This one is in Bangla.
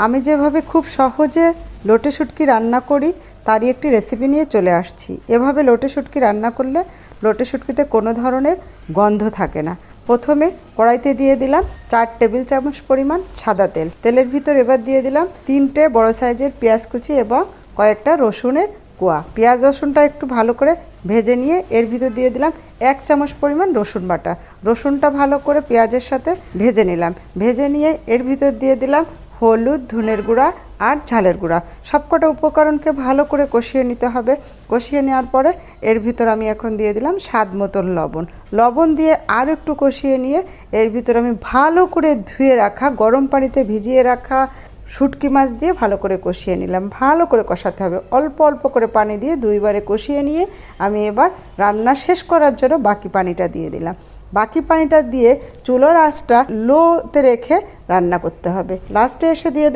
আমি যেভাবে খুব সহজে লোটে শুটকি রান্না করি তারই একটি রেসিপি নিয়ে চলে আসছি। এভাবে লোটে শুটকি রান্না করলে লোটে শুটকিতে কোনো ধরনের গন্ধ থাকে না। প্রথমে কড়াইতে দিয়ে দিলাম 4 টেবিল চামচ পরিমাণ সাদা তেল। তেলের ভিতর এবার দিয়ে দিলাম 3টে বড় সাইজের পেঁয়াজ কুচি এবং কয়েকটা রসুনের কোয়া। পেঁয়াজ রসুনটা একটু ভালো করে ভেজে নিয়ে এর ভিতর দিয়ে দিলাম 1 চামচ পরিমাণ রসুন বাটা। রসুনটা ভালো করে পেঁয়াজের সাথে ভেজে নিলাম। ভেজে নিয়ে এর ভিতর দিয়ে দিলাম হলুদ, ধনের গুঁড়া আর ঝালের গুঁড়া। সবকটা উপকরণকে ভালো করে কষিয়ে নিতে হবে। কষিয়ে নেওয়ার পরে এর ভিতর আমি এখন দিয়ে দিলাম স্বাদ মতন লবণ। লবণ দিয়ে আর একটু কষিয়ে নিয়ে এর ভিতর আমি ভালো করে ধুয়ে রাখা, গরম পানিতে ভিজিয়ে রাখা শুটকি মাছ দিয়ে ভালো করে কষিয়ে নিলাম। ভালো করে কষাতে হবে, অল্প অল্প করে পানি দিয়ে 2 বারে কষিয়ে নিয়ে আমি এবার রান্না শেষ করার জন্য বাকি পানিটা দিয়ে দিলাম। বাকি পানিটা দিয়ে চুলার আঁচটা লোতে রেখে রান্না করতে হবে। লাস্টে এসে দিয়ে